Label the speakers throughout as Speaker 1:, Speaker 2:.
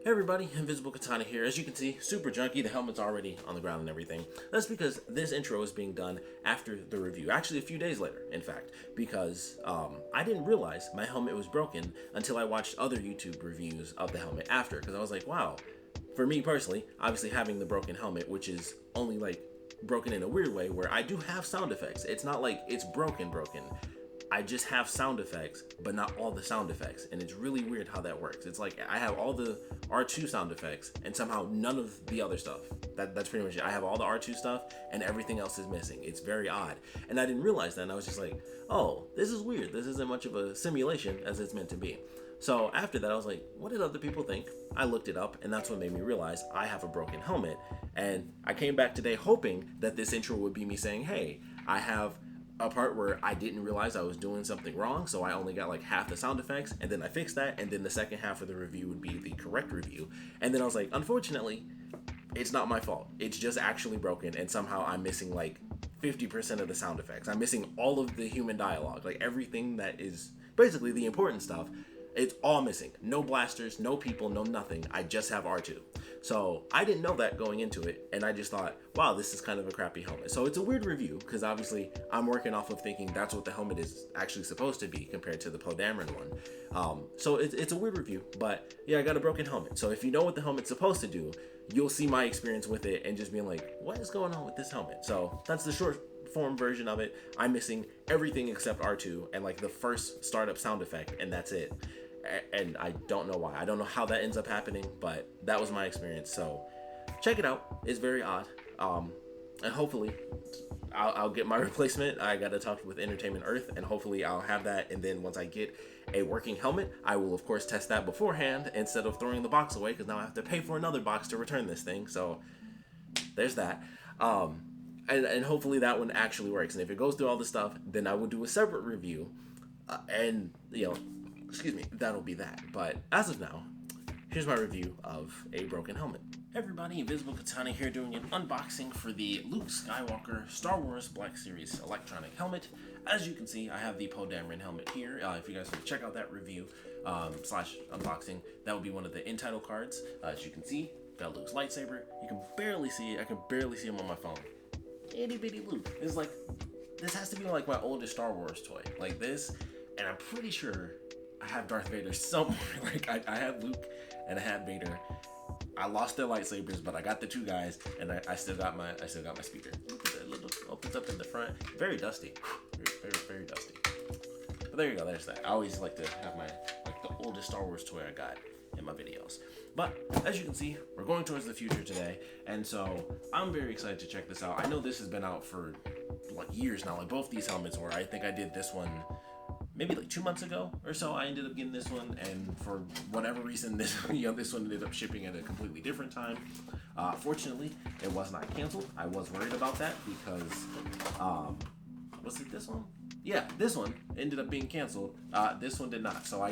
Speaker 1: Hey everybody, Invisiblekatana here. As you can see, super junky, the helmet's already on the ground and everything. That's because this intro is being done after the review, actually a few days later, in fact, because I didn't realize my helmet was broken until I watched other YouTube reviews of the helmet after, because I was like, wow, for me personally, obviously having the broken helmet, which is only like broken in a weird way where I do have sound effects. It's not like it's broken. I just have sound effects, but not all the sound effects. And it's really weird how that works. It's like I have all the R2 sound effects and somehow none of the other stuff. That's pretty much it. I have all the R2 stuff and everything else is missing. It's very odd. And I didn't realize that. And I was just like, oh, this is weird. This isn't much of a simulation as it's meant to be. So after that, I was like, what did other people think? I looked it up, and that's what made me realize I have a broken helmet. And I came back today hoping that this intro would be me saying, hey, I have a part where I didn't realize I was doing something wrong, so I only got like half the sound effects, and then I fixed that, and then the second half of the review would be the correct review. And then I was like, unfortunately, it's not my fault. It's just actually broken, and somehow I'm missing like 50% of the sound effects. I'm missing all of the human dialogue, like everything that is basically the important stuff. It's all missing. No blasters, no people, no nothing. I just have R2. So I didn't know that going into it, and I just thought, wow, this is kind of a crappy helmet. So it's a weird review, because obviously I'm working off of thinking that's what the helmet is actually supposed to be compared to the Poe Dameron one. So it's a weird review, but yeah, I got a broken helmet. So if you know what the helmet's supposed to do, you'll see my experience with it and just being like, what is going on with this helmet? So that's the short form version of it. I'm missing everything except R2 and like the first startup sound effect, and that's it. And I don't know why. I don't know how that ends up happening, but that was my experience. So check it out. It's very odd. And hopefully I'll get my replacement. I got to talk with Entertainment Earth, and hopefully I'll have that. And then once I get a working helmet, I will of course test that beforehand instead of throwing the box away, because now I have to pay for another box to return this thing. So there's that. And hopefully that one actually works. And if it goes through all the stuff, then I will do a separate review. And excuse me, that'll be that. But as of now, here's my review of a broken helmet. Hey everybody, Invisiblekatana here doing an unboxing for the Luke Skywalker Star Wars Black Series electronic helmet. As you can see, I have the Poe Dameron helmet here. If you guys want to check out that review slash unboxing, that will be one of the end title cards. As you can see, got Luke's lightsaber. You can barely see it. I can barely see him on my phone. Itty bitty Luke. It's like, this has to be like my oldest Star Wars toy. Like this, and I'm pretty sure I have Darth Vader somewhere. Like I had Luke and I had Vader. I lost their lightsabers, but I got the two guys, and I still got my speaker. Look at that little opens up in the front. Very dusty. Very dusty. But there you go, there's that. I always like to have my the oldest Star Wars toy I got in my videos. But as you can see, we're going towards the future today, and so I'm very excited to check this out. I know this has been out for like years now. Like both these helmets were. I think I did this one maybe like 2 months ago or so. I ended up getting this one, and for whatever reason, this one ended up shipping at a completely different time. Fortunately, it was not canceled. I was worried about that because was it this one? Yeah, this one ended up being canceled. This one did not. So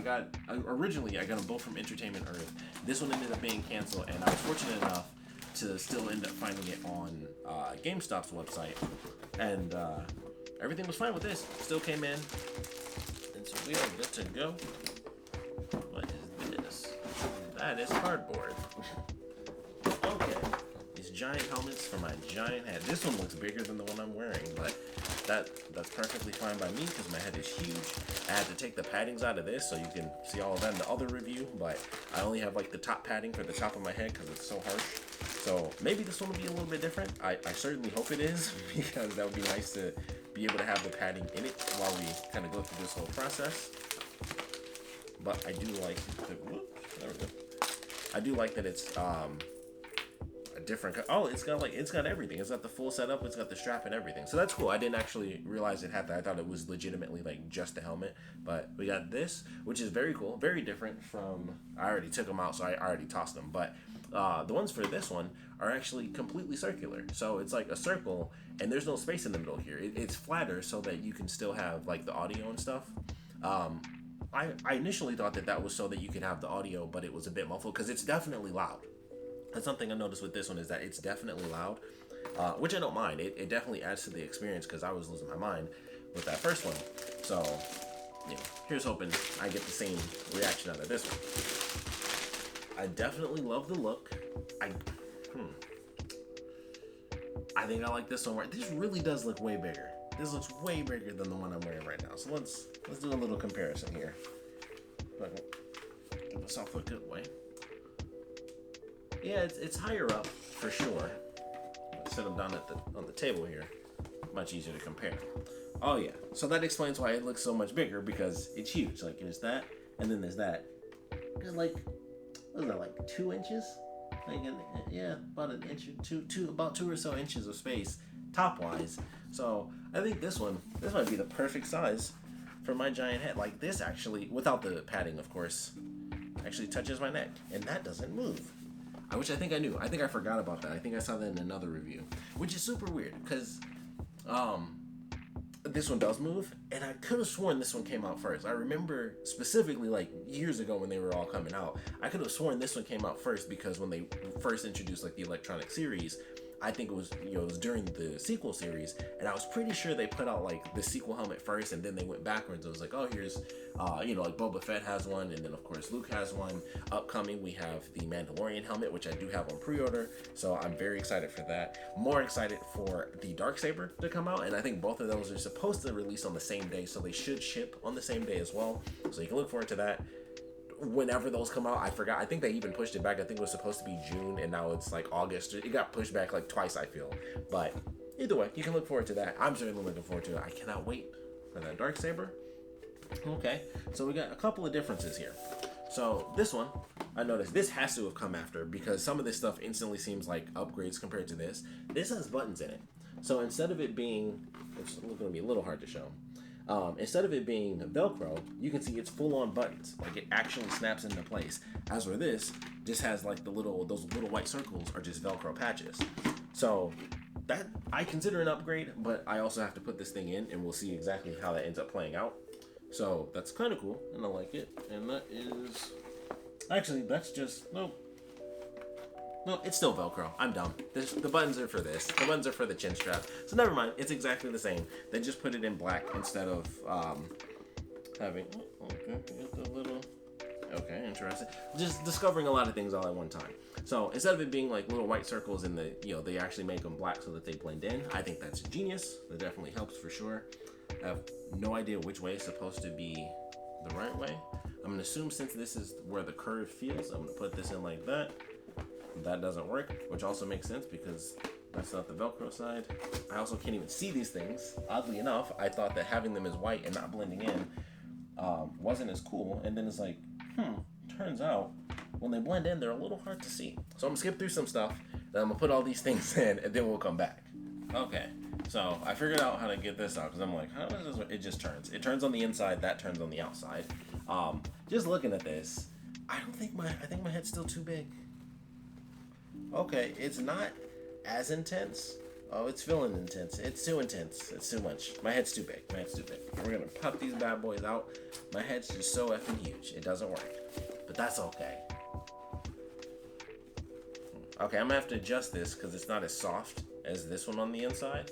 Speaker 1: originally I got them both from Entertainment Earth. This one ended up being canceled, and I was fortunate enough to still end up finding it on GameStop's website, and everything was fine with this. Still came in, and so we are good to go. What is this? That is cardboard. Okay. These giant helmets for my giant head. This one looks bigger than the one I'm wearing, but that's perfectly fine by me because my head is huge. I had to take the paddings out of this so you can see all of that in the other review, but I only have like the top padding for the top of my head because it's so harsh. So maybe this one will be a little bit different. I certainly hope it is, because that would be nice to be able to have the padding in it while we kind of go through this whole process. But I do like there we go. I do like that it's a different. Oh, it's got everything. It's got the full setup. It's got the strap and everything. So that's cool. I didn't actually realize it had that. I thought it was legitimately like just a helmet. But we got this, which is very cool, very different from. I already took them out, so I already tossed them. But the ones for this one are actually completely circular. So it's like a circle, and there's no space in the middle here. It's flatter so that you can still have like the audio and stuff. I initially thought that was so that you could have the audio, but it was a bit muffled because it's definitely loud. That's something I noticed with this one, is that it's definitely loud, which I don't mind. It definitely adds to the experience because I was losing my mind with that first one. So, here's hoping I get the same reaction out of this one. I definitely love the look. I think I like this one. This really does look way bigger. This looks way bigger than the one I'm wearing right now. So let's do a little comparison here. Give myself a good way. Yeah, it's higher up for sure. Set them down on the table here. Much easier to compare. Oh yeah, so that explains why it looks so much bigger, because it's huge. Like there's that, and then there's that. Got like, what is that, like 2 inches? Like yeah, about an inch or two, about 2 or so inches of space top wise. So I think this might be the perfect size for my giant head. Like this actually, without the padding of course, actually touches my neck, and that doesn't move. Which I think I knew. I think I forgot about that. I think I saw that in another review, which is super weird because this one does move, and I could have sworn this one came out first. I remember specifically like years ago when they were all coming out, I could have sworn this one came out first because when they first introduced like the electronic series, I think it was, it was during the sequel series, and I was pretty sure they put out like the sequel helmet first, and then they went backwards. It was like, oh, here's, like Boba Fett has one, and then of course Luke has one. Upcoming, we have the Mandalorian helmet, which I do have on pre-order, so I'm very excited for that. More excited for the Darksaber to come out, and I think both of those are supposed to release on the same day, so they should ship on the same day as well. So you can look forward to that. Whenever those come out, I forgot. I think they even pushed it back. I think it was supposed to be June, and now it's like August. It got pushed back like twice, I feel. But either way, you can look forward to that. I'm certainly looking forward to it. I cannot wait for that Darksaber. Okay, so we got a couple of differences here. So this one, I noticed this has to have come after, because some of this stuff instantly seems like upgrades compared to this. This has buttons in it. So instead of it being, it's going to be a little hard to show. Instead of it being Velcro, you can see it's full-on buttons. Like it actually snaps into place. As for this, just has like those little white circles are just Velcro patches. So that I consider an upgrade, but I also have to put this thing in, and we'll see exactly how that ends up playing out. So that's kind of cool, and I like it. And that is actually no, it's still Velcro. I'm dumb. The buttons are for this. The buttons are for the chin strap. So never mind. It's exactly the same. They just put it in black instead of having. Okay, interesting. Just discovering a lot of things all at one time. So instead of it being like little white circles in the, they actually make them black so that they blend in. I think that's genius. That definitely helps for sure. I have no idea which way is supposed to be the right way. I'm gonna assume since this is where the curve feels, I'm gonna put this in like that. That doesn't work, which also makes sense because that's not the Velcro side. I also can't even see these things. Oddly enough, I thought that having them as white and not blending in wasn't as cool. And then it's like, turns out when they blend in, they're a little hard to see. So I'm gonna skip through some stuff, then I'm gonna put all these things in, and then we'll come back. Okay, so I figured out how to get this out because I'm like, how does this work? It just turns. It turns on the inside, that turns on the outside. Just looking at this, I think my head's still too big. Okay, it's not as intense. Oh, it's feeling intense. It's too intense. It's too much. My head's too big. We're gonna pop these bad boys out. My head's just so effing huge. It doesn't work. But that's okay. Okay, I'm gonna have to adjust this because it's not as soft as this one on the inside.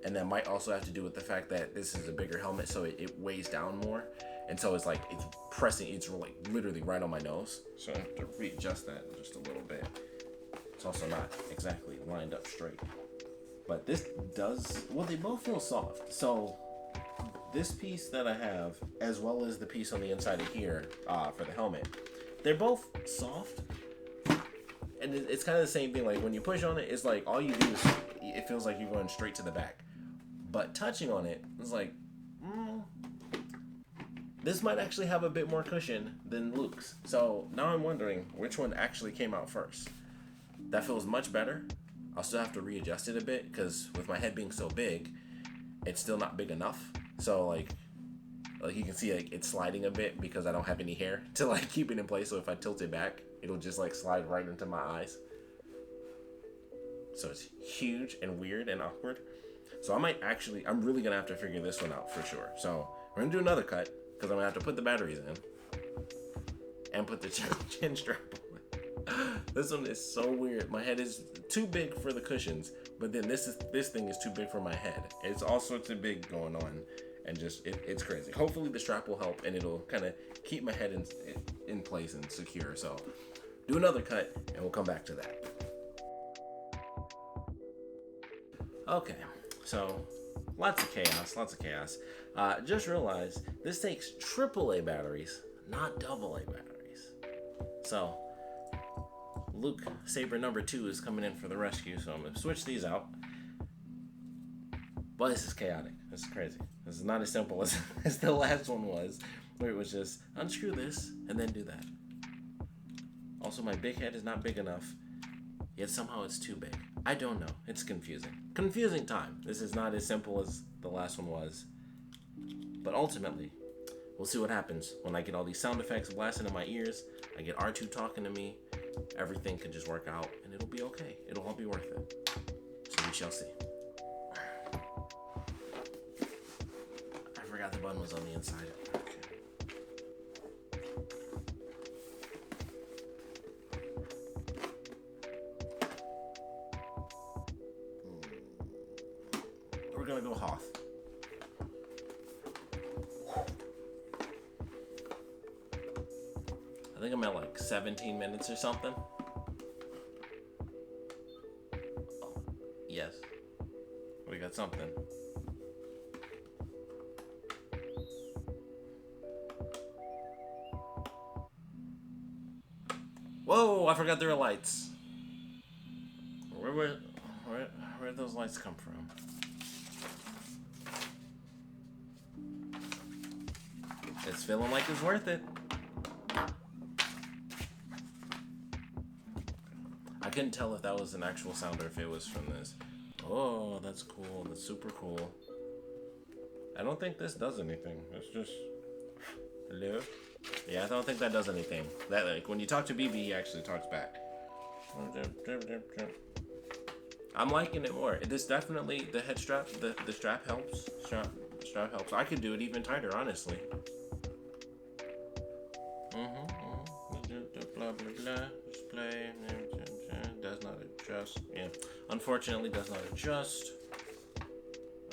Speaker 1: And that might also have to do with the fact that this is a bigger helmet, so it weighs down more. And so it's like, it's pressing, it's like literally right on my nose. So I have to readjust that just a little bit. It's also not exactly lined up straight. But this does, well, they both feel soft. So this piece that I have, as well as the piece on the inside of here for the helmet, they're both soft. And it's kind of the same thing. Like when you push on it, it's like all you do is, it feels like you're going straight to the back. But touching on it, it's like, this might actually have a bit more cushion than Luke's. So now I'm wondering which one actually came out first. That feels much better. I'll still have to readjust it a bit because with my head being so big, it's still not big enough. So like you can see, like it's sliding a bit because I don't have any hair to like keep it in place. So if I tilt it back, it'll just like slide right into my eyes. So it's huge and weird and awkward. So I'm really gonna have to figure this one out for sure. So we're gonna do another cut because I'm gonna have to put the batteries in and put the chin strap on. This one is so weird. My head is too big for the cushions, but then this thing is too big for my head. It's all sorts of big going on, and just it's crazy. Hopefully the strap will help, and it'll kind of keep my head in place and secure. So do another cut, and we'll come back to that. Okay, so lots of chaos. Just realized this takes AAA batteries, not AA batteries. So Luke Saber number 2 is coming in for the rescue, so I'm gonna switch these out. But this is chaotic. This is crazy. This is not as simple as the last one was, where it was just unscrew this and then do that. Also, my big head is not big enough, yet somehow it's too big. I don't know. It's confusing. Confusing time. This is not as simple as the last one was. But ultimately, we'll see what happens when I get all these sound effects blasting in my ears. I get R2 talking to me. Everything can just work out, and it'll be okay. It'll all be worth it. So we shall see. I forgot the button was on the inside. We're gonna go Hoth. I think I'm at like 17 minutes or something. Oh, yes. We got something. Whoa, I forgot there were lights. Where'd those lights come from? It's feeling like it's worth it. I couldn't tell if that was an actual sound or if it was from this. Oh, that's cool. That's super cool. I don't think this does anything. It's just... Hello? Yeah, I don't think that does anything. That, like, when you talk to BB, he actually talks back. I'm liking it more. This definitely, the head strap, the strap helps. Strap helps. I could do it even tighter, honestly. Blah, blah, blah. Display. Does not adjust. Yeah. Unfortunately, does not adjust.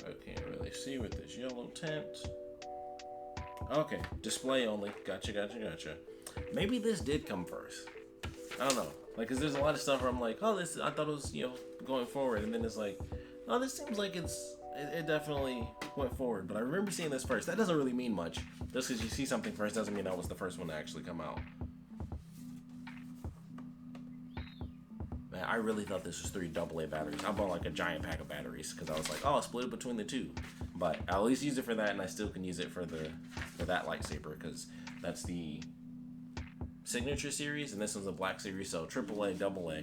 Speaker 1: I can't really see with this yellow tint. Okay. Display only. Gotcha. Maybe this did come first. I don't know. Like, cause there's a lot of stuff where I'm like, oh, this, I thought it was, going forward. And then it's like, oh, this seems like it definitely went forward. But I remember seeing this first. That doesn't really mean much. Just because you see something first doesn't mean that was the first one to actually come out. Man, I really thought this was 3 AA batteries. I bought like a giant pack of batteries because I was like, oh, I'll split it between the 2. But I'll at least use it for that, and I still can use it for that lightsaber because that's the signature series, and this one's a black series, so AAA, AA.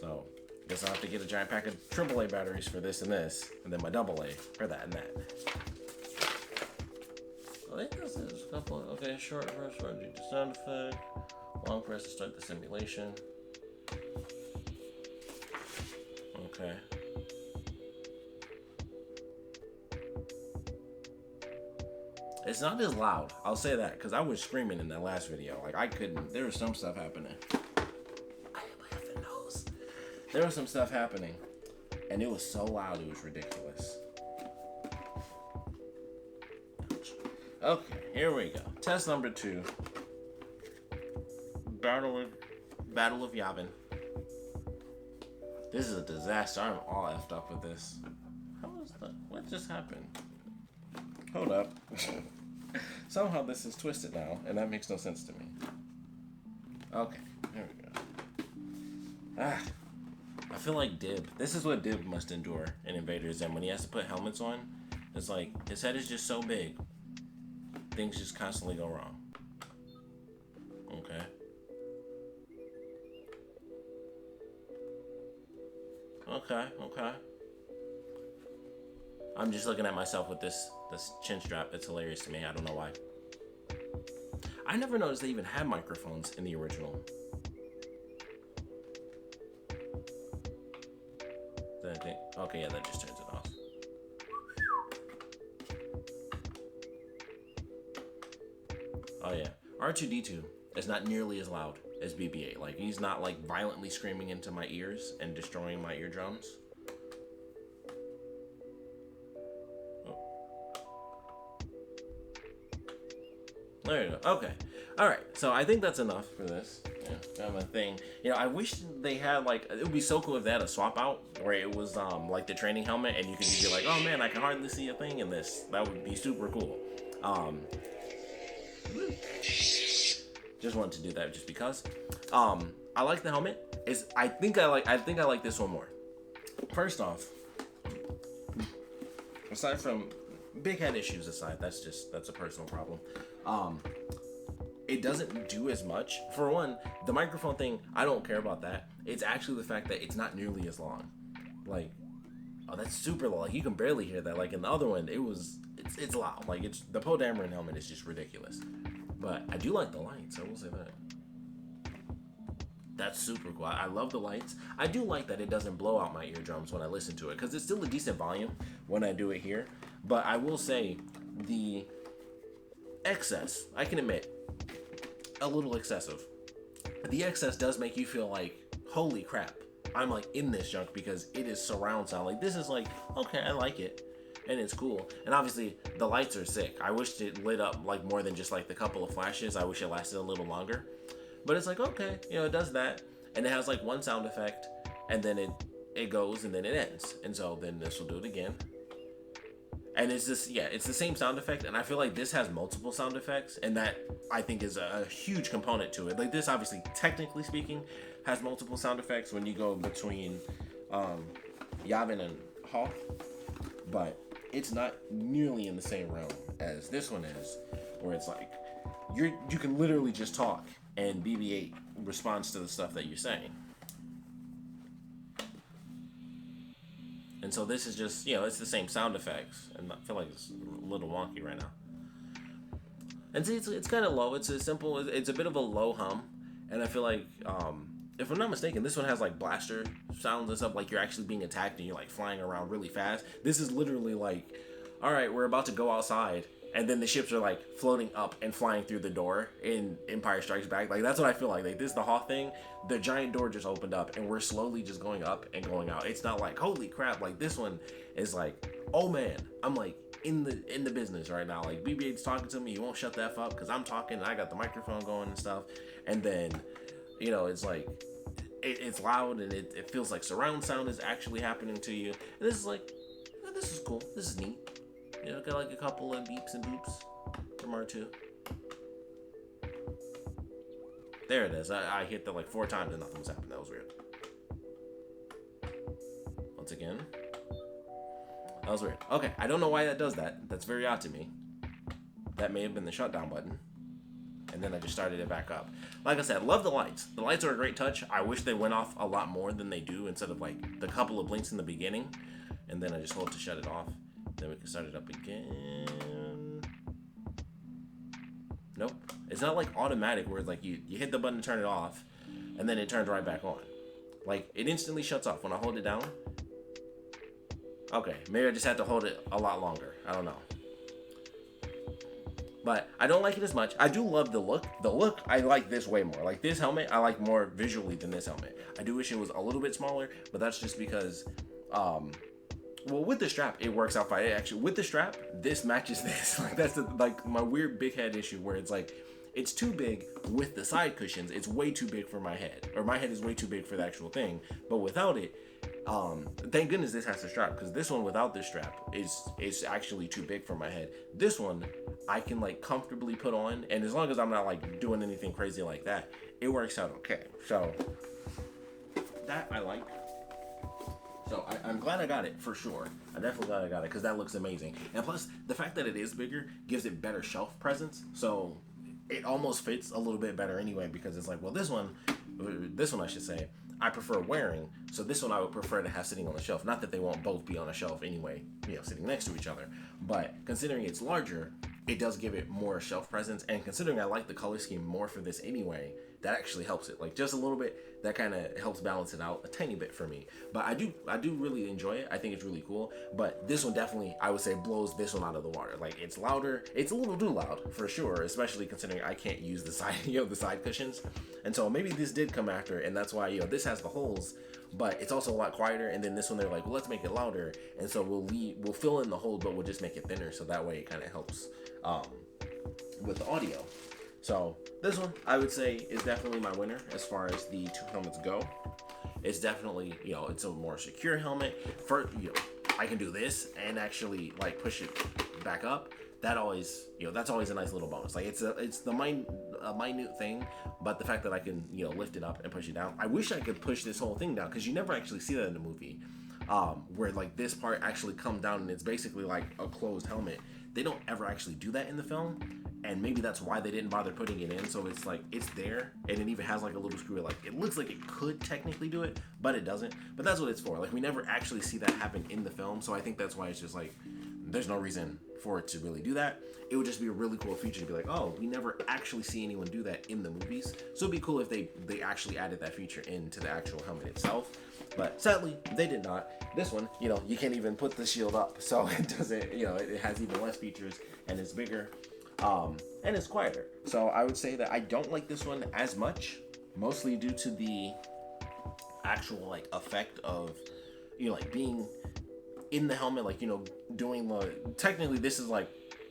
Speaker 1: So I guess I'll have to get a giant pack of AAA batteries for this, and then my AA for that and that. I think this is a couple. Okay, short press for the sound effect. Long press to start the simulation. Okay. It's not as loud. I'll say that because I was screaming in that last video. Like I couldn't. There was some stuff happening. I hit my effing nose. There was some stuff happening, and it was so loud. It was ridiculous. Okay, here we go. Test number 2. Battle of Yavin. This is a disaster. I'm all effed up with this. What just happened? Hold up. Somehow this is twisted now, and that makes no sense to me. Okay, there we go. I feel like Dib. This is what Dib must endure in Invaders, and when he has to put helmets on, it's like his head is just so big. Things just constantly go wrong. Okay. Okay. I'm just looking at myself with this chin strap. It's hilarious to me. I don't know why. I never noticed they even had microphones in the original. Okay, yeah, that just turns it off. Oh yeah, R2-D2 is not nearly as loud as BB-8. Like he's not like violently screaming into my ears and destroying my eardrums. There you go. Okay. All right. So I think that's enough for this. kind of a thing. You know, I wish they had like, it would be so cool if they had a swap out where it was like the training helmet and you could just be like, oh man, I can hardly see a thing in this. That would be super cool. Just wanted to do that just because. I like the helmet. I think I like this one more. First off, aside from big head issues aside, that's a personal problem. It doesn't do as much. For one, the microphone thing, I don't care about that. It's actually the fact that it's not nearly as long. Like, oh, that's super low. Like, you can barely hear that. Like in the other one, it's loud. Like the Poe Dameron helmet is just ridiculous. But I do like the lights. I will say that. That's super cool. I love the lights. I do like that it doesn't blow out my eardrums when I listen to it, because it's still a decent volume when I do it here. But I will say the excess, I can admit, a little excessive. The excess does make you feel like, holy crap, I'm like in this junk, because it is surround sound. Like this is like, okay, I like it. And it's cool. And obviously the lights are sick. I wished it lit up like more than just like the couple of flashes. I wish it lasted a little longer. But it's like, okay, you know, it does that. And it has like one sound effect, and then it goes and then it ends. And so then this will do it again. And it's just, yeah, it's the same sound effect. And I feel like this has multiple sound effects, and that I think is a huge component to it. Like this, obviously, technically speaking, has multiple sound effects when you go between Yavin and Hoth. But it's not nearly in the same realm as this one is, where it's like you can literally just talk and BB-8 responds to the stuff that you're saying. And so this is just, you know, it's the same sound effects, and I feel like it's a little wonky right now. And see, it's kind of low. It's a simple, it's a bit of a low hum, and I feel like, if I'm not mistaken, this one has like blaster sounds and stuff, like you're actually being attacked and you're like flying around really fast. This is literally like, all right, we're about to go outside, and then the ships are like floating up and flying through the door in Empire Strikes Back. Like that's what I feel like. Like this, the Hoth thing, the giant door just opened up and we're slowly just going up and going out. It's not like, holy crap. Like this one is like, oh man, I'm like in the business right now. Like BB-8's talking to me. You won't shut the F up because I'm talking and I got the microphone going and stuff. And then, you know, it's like, it's loud and it feels like surround sound is actually happening to you. And this is like, oh, this is cool. This is neat. You know, got like a couple of beeps and boops from R2. There it is. I hit that like 4 times and nothing was happening. That was weird. Once again. That was weird. Okay, I don't know why that does that. That's very odd to me. That may have been the shutdown button. And then I just started it back up. Like I said, love the lights. The lights are a great touch. I wish they went off a lot more than they do, instead of like the couple of blinks in the beginning. And then I just hold to shut it off. Then we can start it up again. Nope. It's not like automatic where it's like you hit the button to turn it off and then it turns right back on. Like it instantly shuts off when I hold it down. Okay, maybe I just had to hold it a lot longer. I don't know. But I don't like it as much. I do love the look. The look, I like this way more. Like this helmet, I like more visually than this helmet. I do wish it was a little bit smaller, but that's just because well, with the strap, it works out fine. Actually, with the strap, this matches this. Like that's like my weird big head issue where it's like, it's too big with the side cushions. It's way too big for my head, or my head is way too big for the actual thing. But without it, thank goodness this has the strap, because this one without this strap is actually too big for my head. This one I can like comfortably put on, and as long as I'm not like doing anything crazy like that, it works out okay. So that I like. So I'm glad I got it, for sure. I'm definitely glad I got it, because that looks amazing. And plus, the fact that it is bigger gives it better shelf presence. So it almost fits a little bit better anyway, because it's like, well, this one I should say, I prefer wearing. So this one I would prefer to have sitting on the shelf. Not that they won't both be on a shelf anyway, you know, sitting next to each other. But considering it's larger, it does give it more shelf presence. And considering I like the color scheme more for this anyway, that actually helps it. Like just a little bit, that kind of helps balance it out a tiny bit for me. But I do really enjoy it. I think it's really cool. But this one definitely, I would say, blows this one out of the water. Like it's louder. It's a little too loud for sure, especially considering I can't use the side, the side cushions. And so maybe this did come after, and that's why, this has the holes, but it's also a lot quieter. And then this one, they're like, well, let's make it louder. And so we'll fill in the hole, but we'll just make it thinner. So that way it kind of helps with the audio. So this one, I would say, is definitely my winner as far as the two helmets go. It's definitely, it's a more secure helmet. For, I can do this and actually like push it back up. That always, that's always a nice little bonus. Like it's the minute thing, but the fact that I can, lift it up and push it down. I wish I could push this whole thing down, because you never actually see that in the movie, where like this part actually comes down and it's basically like a closed helmet. They don't ever actually do that in the film, and maybe that's why they didn't bother putting it in. So it's like it's there, and it even has like a little screw. Like it looks like it could technically do it, but it doesn't. But that's what it's for. Like we never actually see that happen in the film, so I think that's why it's just like there's no reason for it to really do that. It would just be a really cool feature to be like, oh, we never actually see anyone do that in the movies. So it'd be cool if they actually added that feature into the actual helmet itself. But sadly, they did not. This one, you can't even put the shield up, so it doesn't, it has even less features, and it's bigger, and it's quieter. So I would say that I don't like this one as much, mostly due to the actual like effect of, like being in the helmet, like, doing the, technically this is like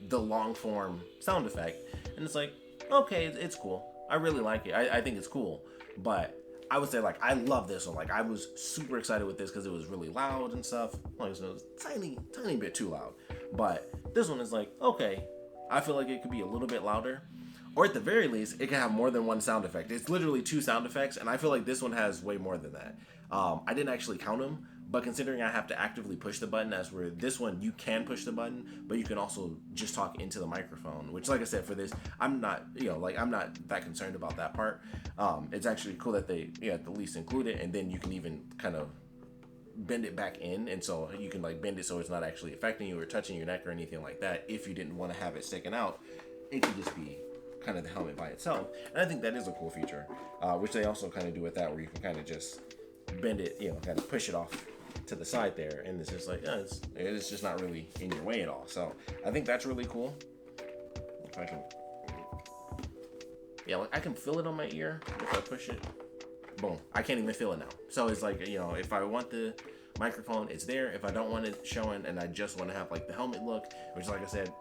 Speaker 1: the long form sound effect, and it's like, okay, it's cool. I really like it. I think it's cool, but I would say like I love this one. Like I was super excited with this because it was really loud and stuff. Like it was tiny bit too loud. But this one is like, okay, I feel like it could be a little bit louder, or at the very least, it can have more than one sound effect. It's literally 2 sound effects, and I feel like this one has way more than that. I didn't actually count them, but considering I have to actively push the button, as where this one you can push the button, but you can also just talk into the microphone, which, like I said, for this, I'm not, I'm not that concerned about that part. It's actually cool that they, at the least include it, and then you can even kind of bend it back in, and so you can like bend it so it's not actually affecting you or touching your neck or anything like that. If you didn't want to have it sticking out, it could just be kind of the helmet by itself, and I think that is a cool feature, which they also kind of do with that, where you can kind of just bend it, kind of push it off to the side there, and it's just like, it's just not really in your way at all. So I think that's really cool. If I can, like I can feel it on my ear if I push it. Boom, I can't even feel it now. So it's like, if I want the microphone, it's there. If I don't want it showing and I just want to have like the helmet look, which, like I said,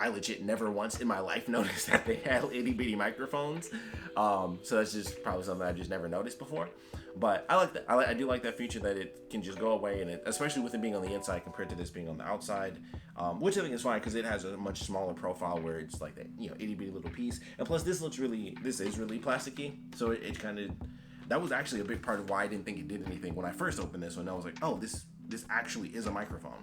Speaker 1: I legit never once in my life noticed that they had itty bitty microphones. So that's just probably something I just never noticed before. But I like that. I do like that feature that it can just go away, and it, especially with it being on the inside compared to this being on the outside, which I think is fine because it has a much smaller profile where it's like that, itty bitty little piece. And plus, this is really plasticky, so it kind of, that was actually a big part of why I didn't think it did anything when I first opened this one. I was like, oh, this actually is a microphone.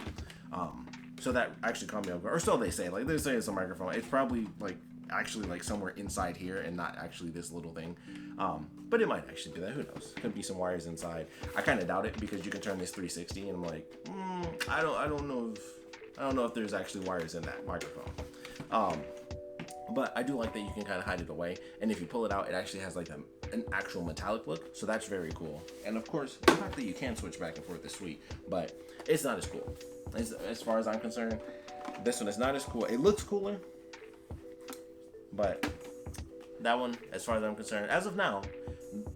Speaker 1: So that actually caught me off guard. Or so they say. Like they say it's a microphone. It's probably like actually like somewhere inside here and not actually this little thing. But it might actually be that. Who knows? Could be some wires inside. I kind of doubt it because you can turn this 360, and I'm like, I don't know if there's actually wires in that microphone. But I do like that you can kind of hide it away, and if you pull it out, it actually has like an actual metallic look, so that's very cool. And of course, the fact that you can switch back and forth is sweet, but it's not as cool. As far as I'm concerned, this one is not as cool. It looks cooler, but that one, as far as I'm concerned, as of now,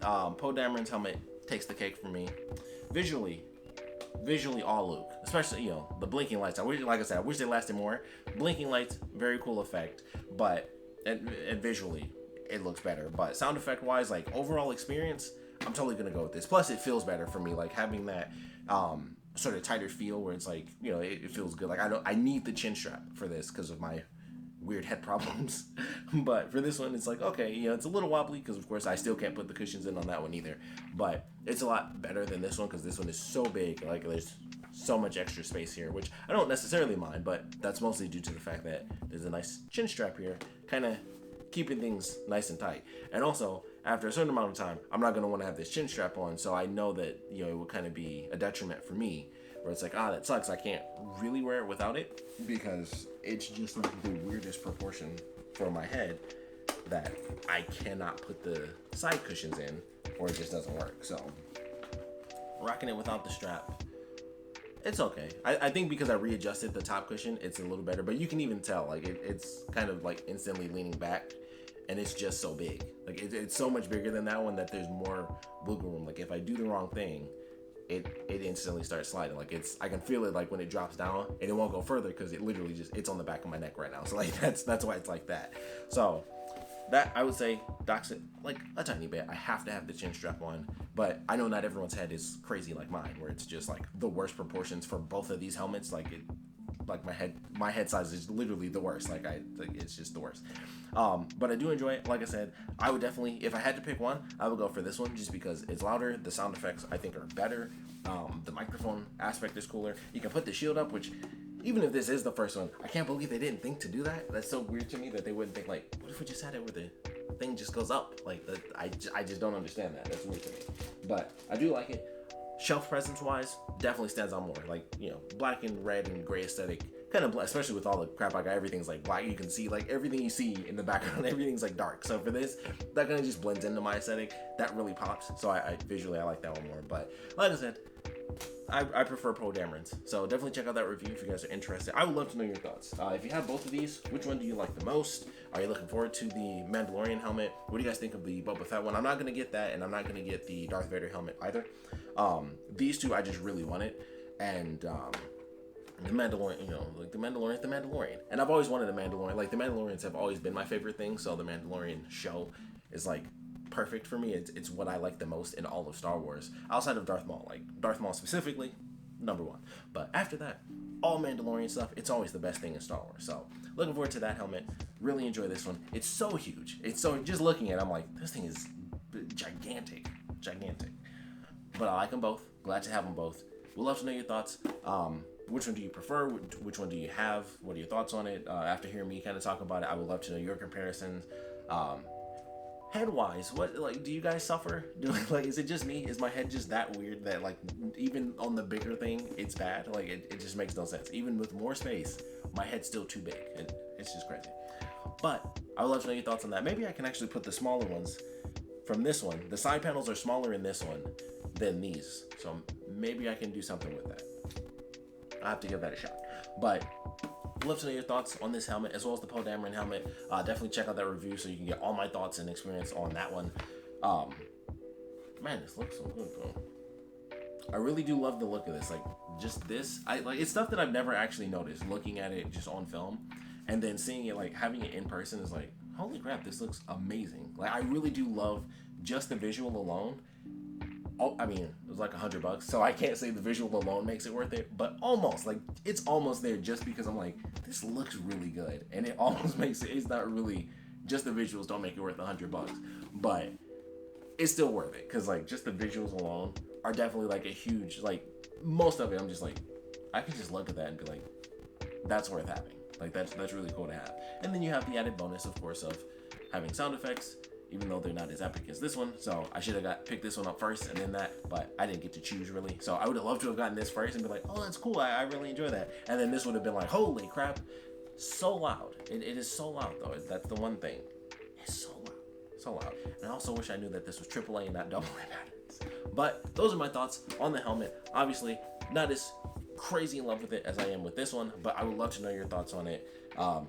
Speaker 1: Poe Dameron's helmet takes the cake for me. Visually all Luke, especially the blinking lights. Like I said, I wish they lasted more. Blinking lights, very cool effect, but and visually it looks better. But sound effect wise, like overall experience, I'm totally gonna go with this. Plus, it feels better for me, like having that sort of tighter feel where it's like it feels good. Like I need the chin strap for this because of my weird head problems. But for this one, it's like, okay, it's a little wobbly because of course I still can't put the cushions in on that one either, but it's a lot better than this one because this one is so big. Like there's so much extra space here, which I don't necessarily mind, but that's mostly due to the fact that there's a nice chin strap here, kind of keeping things nice and tight. And also, after a certain amount of time, I'm not going to want to have this chin strap on, so I know that it would kind of be a detriment for me, where it's like, that sucks, I can't really wear it without it, because it's just like the weirdest proportion for my head that I cannot put the side cushions in, or it just doesn't work. So rocking it without the strap, it's okay. I think because I readjusted the top cushion, it's a little better, but you can even tell, like it's kind of like instantly leaning back, and it's just so big. Like it's so much bigger than that one that there's more wiggle room. Like if I do the wrong thing, it instantly starts sliding. Like I can feel it like when it drops down, and it won't go further because it literally it's on the back of my neck right now. So like that's why it's like that. So that I would say docks it like a tiny bit. I have to have the chin strap on, but I know not everyone's head is crazy like mine, where it's just like the worst proportions for both of these helmets. Like my head size is literally the worst. It's just the worst. But I do enjoy it. Like I said, I would definitely, if I had to pick one, I would go for this one just because it's louder. The sound effects I think are better. The microphone aspect is cooler. You can put the shield up, which even if this is the first one, I can't believe they didn't think to do that. That's so weird to me that they wouldn't think like, what if we just had it where the thing just goes up? Like I just don't understand that. That's weird to me. But I do like it. Shelf presence wise, definitely stands out more. Like, you know, black and red and gray aesthetic, kind of, especially with all the crap I got, everything's like black. You can see like everything you see in the background, everything's like dark. So for this, that kind of just blends into my aesthetic. That really pops. So I visually, I like that one more. But like I said, I prefer Poe Dameron's. So definitely check out that review if you guys are interested. I would love to know your thoughts. If you have both of these, which one do you like the most? Are you looking forward to the Mandalorian helmet? What do you guys think of the Boba Fett one? I'm not going to get that, and I'm not going to get the Darth Vader helmet either. These two I just really wanted. And the Mandalorian, you know, like the Mandalorian. And I've always wanted a Mandalorian. Like, the Mandalorians have always been my favorite thing, so the Mandalorian show is like perfect for me. It's what I like the most in all of Star Wars, outside of Darth Maul. Like Darth Maul specifically, number one. But after that, all Mandalorian stuff, it's always the best thing in Star Wars. So looking forward to that helmet. Really enjoy this one. It's so huge. It's so, just looking at it, I'm like, this thing is gigantic. But I like them both. Glad to have them both. We'd love to know your thoughts. Which one do you prefer? Which one do you have? What are your thoughts on it? After hearing me kind of talk about it, I would love to know your comparisons. Head-wise, what, like, do you guys suffer? Is it just me? Is my head just that weird that, like, even on the bigger thing, it's bad? Like, it just makes no sense. Even with more space, my head's still too big. It's just crazy. But I would love to know your thoughts on that. Maybe I can actually put the smaller ones from this one. The side panels are smaller in this one than these. So maybe I can do something with that. I'll have to give that a shot. But love to know your thoughts on this helmet as well as the Poe Dameron helmet. Definitely check out that review so you can get all my thoughts and experience on that one. Man, this looks so good, bro. I really do love the look of this. Like, just this, it's stuff that I've never actually noticed looking at it just on film, and then seeing it, like, having it in person is like, holy crap, this looks amazing. Like, I really do love just the visual alone. Oh, I mean, it was like $100, so I can't say the visual alone makes it worth it, but almost, like, it's almost there just because I'm like, this looks really good, and it almost makes it, it's not really, just the visuals don't make it worth $100, but it's still worth it, because, like, just the visuals alone are definitely, like, a huge, like, most of it, I'm just like, I can just look at that and be like, that's worth having. Like, that's really cool to have. And then you have the added bonus, of course, of having sound effects, even though they're not as epic as this one. So I should have picked this one up first and then that, but I didn't get to choose really. So I would have loved to have gotten this first and be like, oh, that's cool. I really enjoy that. And then this would have been like, holy crap, so loud. It is so loud though. That's the one thing. It's so loud. So loud. And I also wish I knew that this was AAA and not AA batteries. But those are my thoughts on the helmet. Obviously, not as crazy in love with it as I am with this one, but I would love to know your thoughts on it.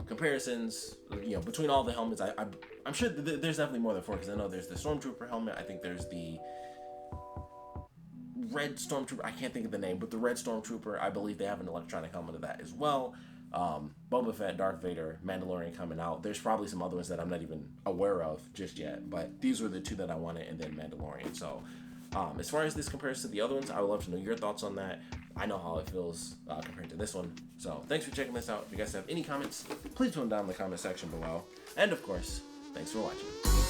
Speaker 1: Comparisons, you know, between all the helmets. I'm sure there's definitely more than four, because I know there's the Stormtrooper helmet. I think there's the Red Stormtrooper. I can't think of the name, but the Red Stormtrooper, I believe they have an electronic helmet of that as well. Boba Fett, Darth Vader, Mandalorian coming out. There's probably some other ones that I'm not even aware of just yet, but these were the two that I wanted, and then Mandalorian. So as far as this compares to the other ones, I would love to know your thoughts on that. I know how it feels compared to this one. So thanks for checking this out. If you guys have any comments, please put them down in the comment section below. And of course, thanks for watching.